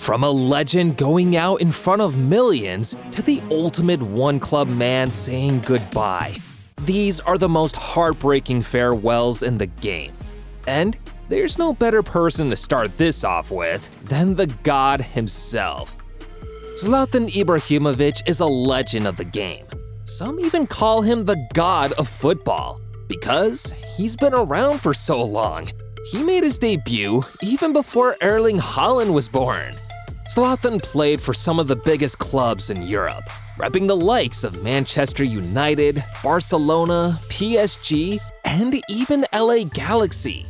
From a legend going out in front of millions to the ultimate one-club man saying goodbye. These are the most heartbreaking farewells in the game. And there's no better person to start this off with than the god himself. Zlatan Ibrahimovic is a legend of the game. Some even call him the god of football because he's been around for so long. He made his debut even before Erling Haaland was born. Zlatan played for some of the biggest clubs in Europe, repping the likes of Manchester United, Barcelona, PSG, and even LA Galaxy.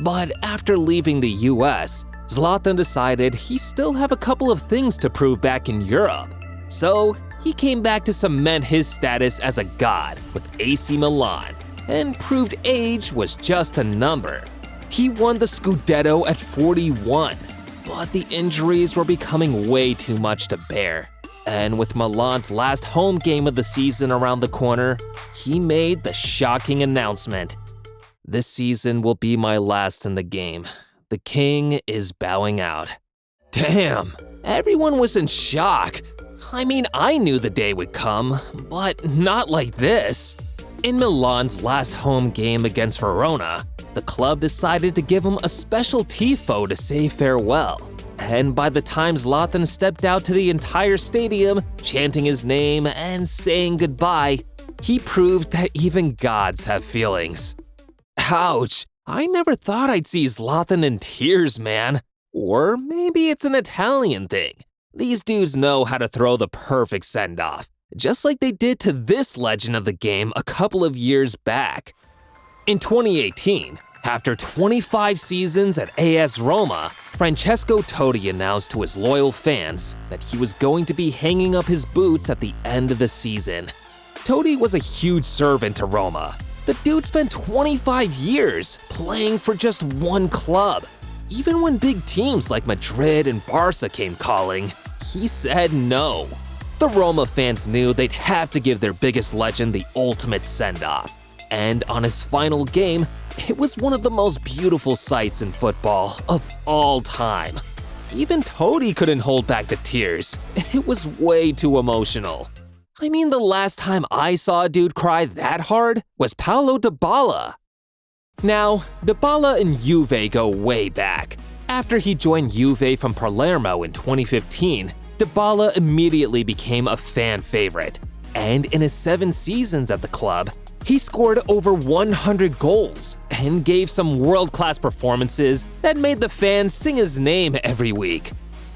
But after leaving the US, Zlatan decided he still have a couple of things to prove back in Europe. So he came back to cement his status as a god with AC Milan, and proved age was just a number. He won the Scudetto at 41, but the injuries were becoming way too much to bear. And with Milan's last home game of the season around the corner, he made the shocking announcement: "This season will be my last in the game. The king is bowing out." Damn, everyone was in shock. I mean, I knew the day would come, but not like this. In Milan's last home game against Verona, the club decided to give him a special tifo to say farewell. And by the time Zlatan stepped out to the entire stadium, chanting his name and saying goodbye, he proved that even gods have feelings. Ouch, I never thought I'd see Zlatan in tears, man. Or maybe it's an Italian thing. These dudes know how to throw the perfect send-off, just like they did to this legend of the game a couple of years back. In 2018, after 25 seasons at AS Roma, Francesco Totti announced to his loyal fans that he was going to be hanging up his boots at the end of the season. Totti was a huge servant to Roma. The dude spent 25 years playing for just one club. Even when big teams like Madrid and Barca came calling, he said no. The Roma fans knew they'd have to give their biggest legend the ultimate send-off. And on his final game, it was one of the most beautiful sights in football of all time. Even Totti couldn't hold back the tears. It was way too emotional. I mean, the last time I saw a dude cry that hard was Paulo Dybala. Now, Dybala and Juve go way back. After he joined Juve from Palermo in 2015, Dybala immediately became a fan favorite. And in his 7 seasons at the club, he scored over 100 goals and gave some world-class performances that made the fans sing his name every week.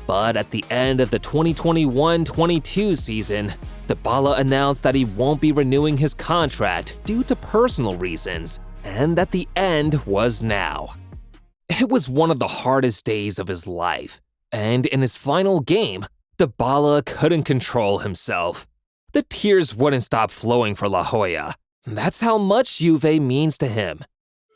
But at the end of the 2021-22 season, Dybala announced that he won't be renewing his contract due to personal reasons, and that the end was now. It was one of the hardest days of his life, and in his final game, Dybala couldn't control himself. The tears wouldn't stop flowing for La Jolla. That's how much Juve means to him.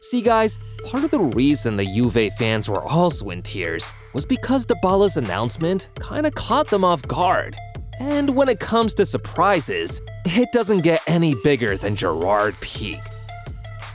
See guys, part of the reason the Juve fans were also in tears was because Dybala's announcement kinda caught them off guard. And when it comes to surprises, it doesn't get any bigger than Gerard Pique.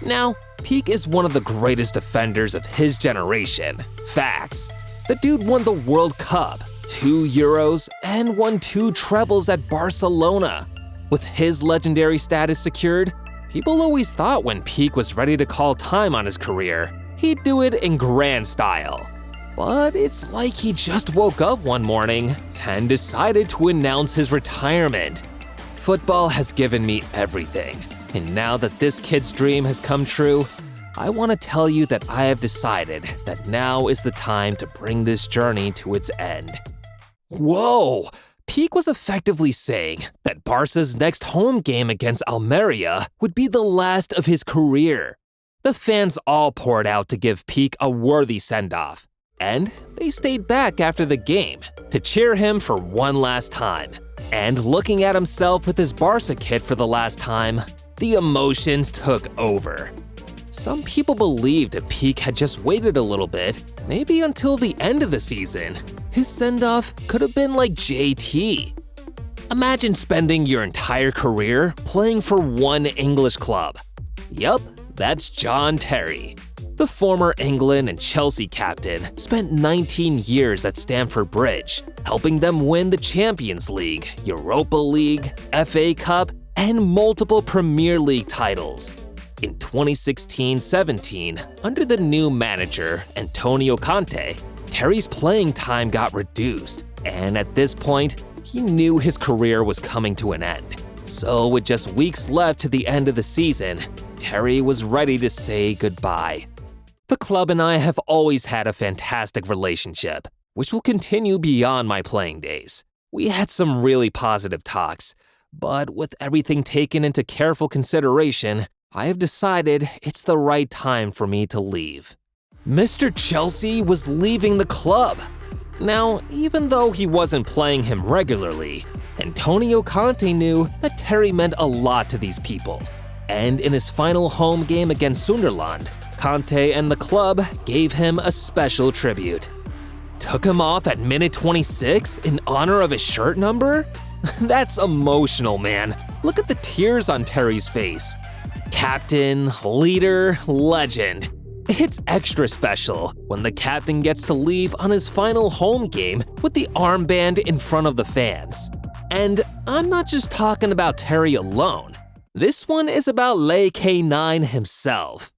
Now, Pique is one of the greatest defenders of his generation. Facts. The dude won the World Cup, 2 Euros, and won 2 trebles at Barcelona. With his legendary status secured, people always thought when Pique was ready to call time on his career, he'd do it in grand style. But it's like he just woke up one morning and decided to announce his retirement. Football has given me everything, and now that this kid's dream has come true, I want to tell you that I have decided that now is the time to bring this journey to its end. Whoa! Pique was effectively saying that Barca's next home game against Almeria would be the last of his career. The fans all poured out to give Pique a worthy send-off, and they stayed back after the game to cheer him for one last time. And looking at himself with his Barca kit for the last time, the emotions took over. Some people believed that Pique had just waited a little bit, maybe until the end of the season. His send-off could have been like JT. Imagine spending your entire career playing for one English club. Yup, that's John Terry. The The former England and Chelsea captain spent 19 years at Stamford Bridge, helping them win the Champions League, Europa League, FA Cup, and multiple Premier League titles. In 2016-17, under the new manager, Antonio Conte, Terry's playing time got reduced, and at this point, he knew his career was coming to an end. So with just weeks left to the end of the season, Terry was ready to say goodbye. The club and I have always had a fantastic relationship, which will continue beyond my playing days. We had some really positive talks, but with everything taken into careful consideration, I have decided it's the right time for me to leave. Mr. Chelsea was leaving the club. Now, even though he wasn't playing him regularly, Antonio Conte knew that Terry meant a lot to these people. And in his final home game against Sunderland, Conte and the club gave him a special tribute. Took him off at minute 26 in honor of his shirt number? That's emotional, man. Look at the tears on Terry's face. Captain, leader, legend. It's extra special when the captain gets to leave on his final home game with the armband in front of the fans. And I'm not just talking about Terry alone. This one is about Le K9 himself.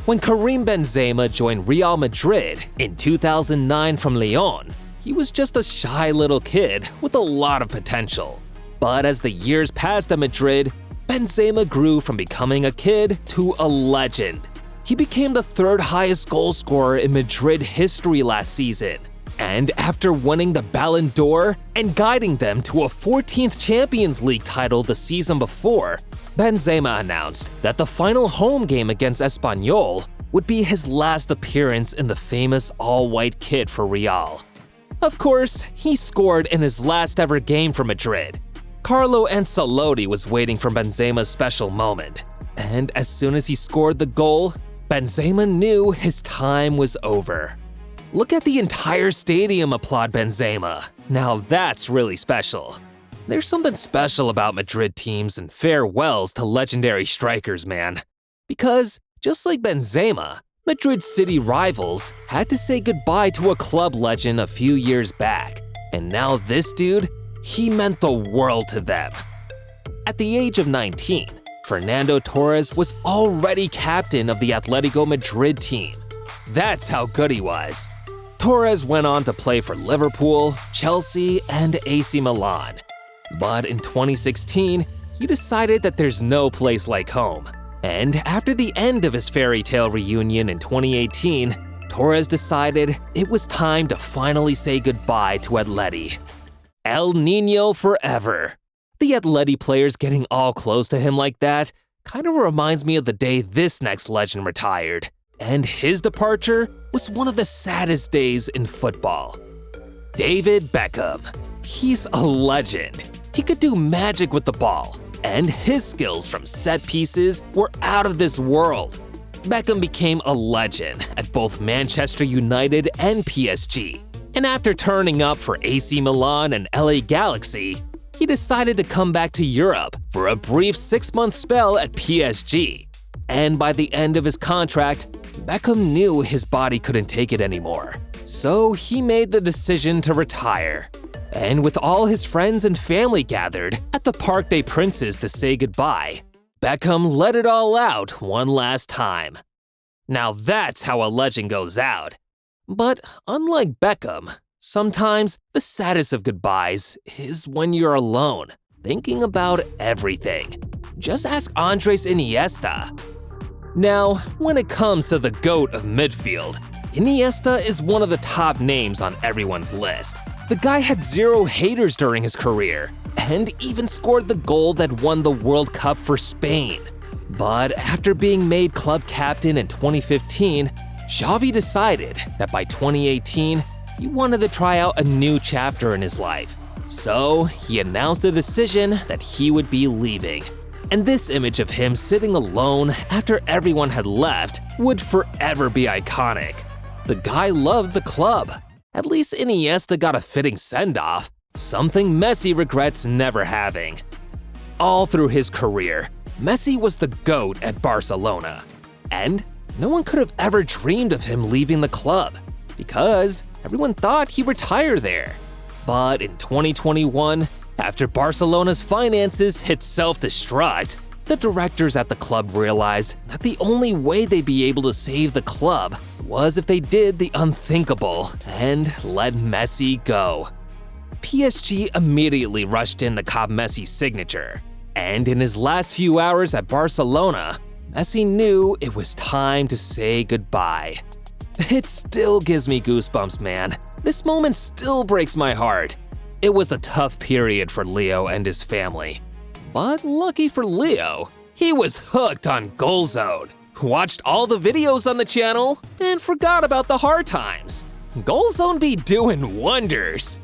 When Karim Benzema joined Real Madrid in 2009 from Lyon, he was just a shy little kid with a lot of potential. But as the years passed at Madrid, Benzema grew from becoming a kid to a legend. He became the third highest goal scorer in Madrid history last season. And after winning the Ballon d'Or and guiding them to a 14th Champions League title the season before, Benzema announced that the final home game against Espanyol would be his last appearance in the famous all-white kit for Real. Of course, he scored in his last ever game for Madrid. Carlo Ancelotti was waiting for Benzema's special moment. And as soon as he scored the goal, Benzema knew his time was over. Look at the entire stadium applaud Benzema. Now that's really special. There's something special about Madrid teams and farewells to legendary strikers, man. Because, just like Benzema, Madrid City rivals had to say goodbye to a club legend a few years back. And now this dude, he meant the world to them. At the age of 19, Fernando Torres was already captain of the Atletico Madrid team. That's how good he was. Torres went on to play for Liverpool, Chelsea, and AC Milan. But in 2016, he decided that there's no place like home. And after the end of his fairy tale reunion in 2018, Torres decided it was time to finally say goodbye to Atleti. El Niño forever. The Atleti players getting all close to him like that kind of reminds me of the day this next legend retired. And his departure was one of the saddest days in football. David Beckham. He's a legend. He could do magic with the ball, and his skills from set pieces were out of this world. Beckham became a legend at both Manchester United and PSG. And after turning up for AC Milan and LA Galaxy, he decided to come back to Europe for a brief 6-month spell at PSG. And by the end of his contract, Beckham knew his body couldn't take it anymore. So he made the decision to retire. And with all his friends and family gathered at the Parc des Princes to say goodbye, Beckham let it all out one last time. Now that's how a legend goes out. But unlike Beckham, sometimes the saddest of goodbyes is when you're alone, thinking about everything. Just ask Andres Iniesta. Now, when it comes to the GOAT of midfield, Iniesta is one of the top names on everyone's list. The guy had zero haters during his career, and even scored the goal that won the World Cup for Spain. But after being made club captain in 2015, Xavi decided that by 2018, he wanted to try out a new chapter in his life. So he announced the decision that he would be leaving. And this image of him sitting alone after everyone had left would forever be iconic. The guy loved the club. At least Iniesta got a fitting send-off, something Messi regrets never having. All through his career, Messi was the GOAT at Barcelona. And no one could have ever dreamed of him leaving the club, because everyone thought he'd retire there. But in 2021, after Barcelona's finances hit self-destruct, the directors at the club realized that the only way they'd be able to save the club was if they did the unthinkable and let Messi go. PSG immediately rushed in to cop Messi's signature, and in his last few hours at Barcelona, Messi knew it was time to say goodbye. It still gives me goosebumps, man. This moment still breaks my heart. It was a tough period for Leo and his family. But lucky for Leo, he was hooked on Goal Zone, watched all the videos on the channel, and forgot about the hard times. Goal Zone be doing wonders.